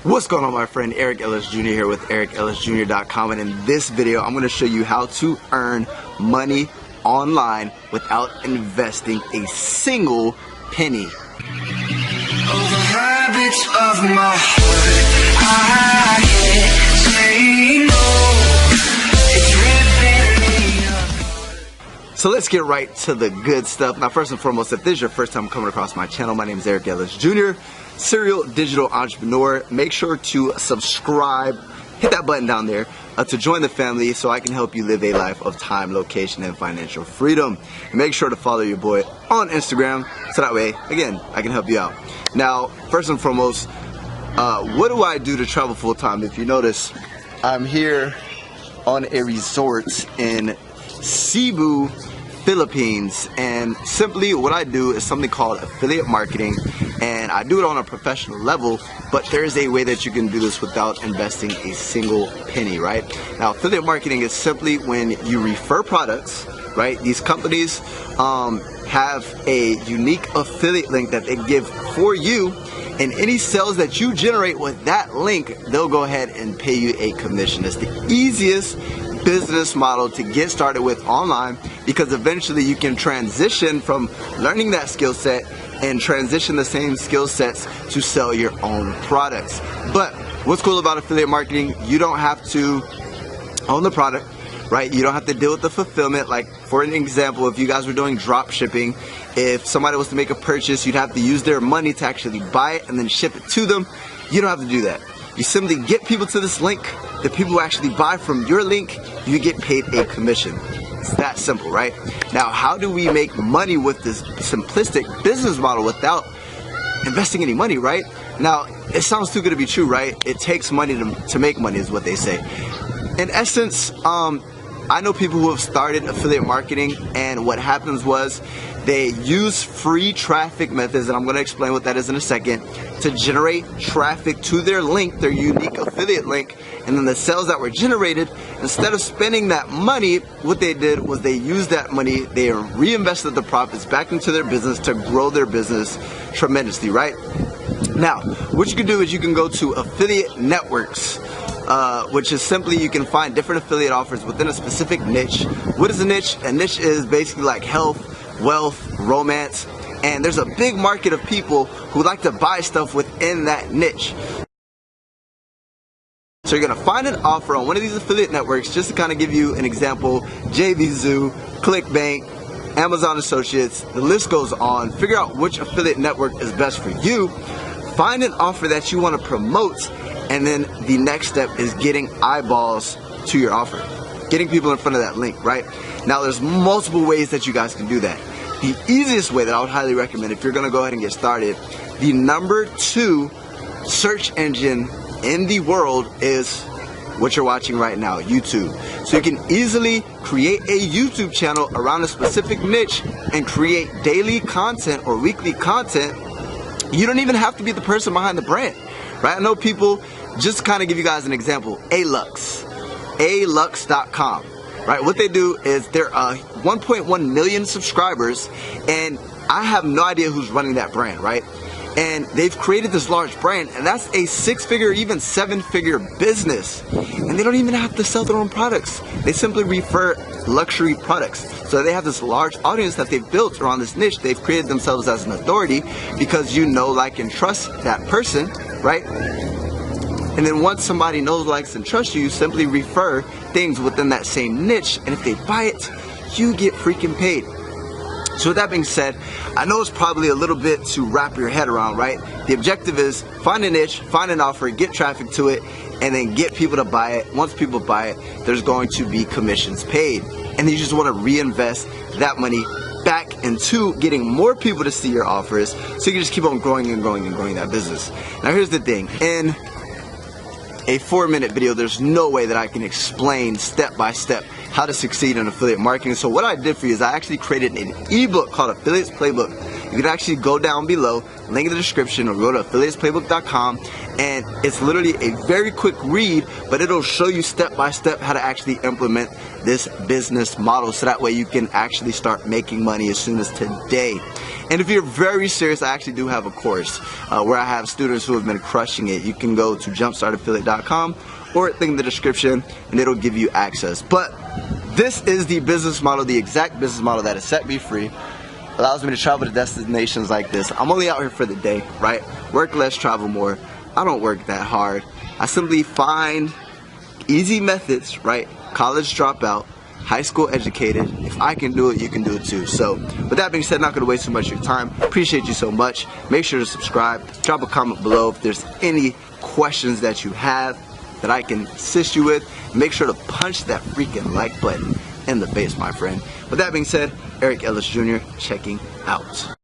What's going on, my friend? Eric Ellis Jr. here with EricEllisJr.com, and in this video I'm going to show you how to earn money online without investing a single penny. So let's get right to the good stuff. Now, first and foremost, if this is your first time coming across my channel, my name is Eric Ellis Jr., serial digital entrepreneur. Make sure to subscribe, hit that button down there to join the family so I can help you live a life of time, location, and financial freedom. And make sure to follow your boy on Instagram so that way, again, I can help you out. Now, first and foremost, what do I do to travel full time? If you notice, I'm here on a resort in Cebu, Philippines, and simply what I do is something called affiliate marketing, and I do it on a professional level, but there is a way that you can do this without investing a single penny, right? Now, affiliate marketing is simply when you refer products, right? These companies have a unique affiliate link that they give for you, and any sales that you generate with that link, they'll go ahead and pay you a commission. It's the easiest business model to get started with online, because eventually you can transition from learning that skill set and transition the same skill sets to sell your own products. But what's cool about affiliate marketing, you don't have to own the product, right? You don't have to deal with the fulfillment. Like, for an example, if you guys were doing drop shipping, if somebody was to make a purchase, you'd have to use their money to actually buy it and then ship it to them. You don't have to do that. You simply get people to this link. The people who actually buy from your link, you get paid a commission. It's that simple, right? Now, how do we make money with this simplistic business model without investing any money, right? Now, it sounds too good to be true, right? It takes money to make money is what they say. In essence, I know people who have started affiliate marketing, and what happens was they use free traffic methods, and I'm going to explain what that is in a second, to generate traffic to their link, their unique affiliate link. And then the sales that were generated, instead of spending that money, what they did was they used that money, they reinvested the profits back into their business to grow their business tremendously, right? Now, what you can do is you can go to affiliate networks, which is simply you can find different affiliate offers within a specific niche. What is a niche? A niche is basically like health, wealth, romance, and there's a big market of people who like to buy stuff within that niche. So you're gonna find an offer on one of these affiliate networks. Just to kind of give you an example, JVZoo, ClickBank, Amazon Associates, the list goes on. Figure out which affiliate network is best for you. Find an offer that you want to promote, and then the next step is getting eyeballs to your offer, getting people in front of that link, right? Now, there's multiple ways that you guys can do that. The easiest way that I would highly recommend, if you're gonna go ahead and get started, the number 2 search engine in the world is what you're watching right now, YouTube. So you can easily create a YouTube channel around a specific niche and create daily content or weekly content. You don't even have to be the person behind the brand, right? I know people, just to kind of give you guys an example, Alux.com, right? What they do is they're 1.1 million subscribers, and I have no idea who's running that brand, right? And they've created this large brand, and that's a 6-figure, even 7-figure business. And they don't even have to sell their own products. They simply refer luxury products. So they have this large audience that they've built around this niche. They've created themselves as an authority because you know, like, and trust that person, right? And then once somebody knows, likes, and trusts you, you simply refer things within that same niche. And if they buy it, you get freaking paid. So with that being said, I know it's probably a little bit to wrap your head around, right? The objective is find a niche, find an offer, get traffic to it, and then get people to buy it. Once people buy it, there's going to be commissions paid. And then you just want to reinvest that money back into getting more people to see your offers, so you can just keep on growing and growing and growing that business. Now, here's the thing. In a 4-minute video, there's no way that I can explain step by step how to succeed in affiliate marketing. So what I did for you is I actually created an ebook called Affiliates Playbook. you can actually go down below, link in the description, or go to affiliatesplaybook.com, and it's literally a very quick read, but it'll show you step by step how to actually implement this business model, so that way you can actually start making money as soon as today. And if you're very serious, I actually do have a course where I have students who have been crushing it. You can go to jumpstartaffiliate.com or link in the description, and it'll give you access. But this is the business model, the exact business model that is set me free. Allows me to travel to destinations like this. I'm only out here for the day, right? Work less, travel more. I don't work that hard. I simply find easy methods, right? College dropout, high school educated. If I can do it, you can do it too. So with that being said, I'm not going to waste too much of your time. Appreciate you so much. Make sure to subscribe. Drop a comment below if there's any questions that you have that I can assist you with. Make sure to punch that freaking like button in the face, my friend. With that being said, Eric Ellis Jr. checking out.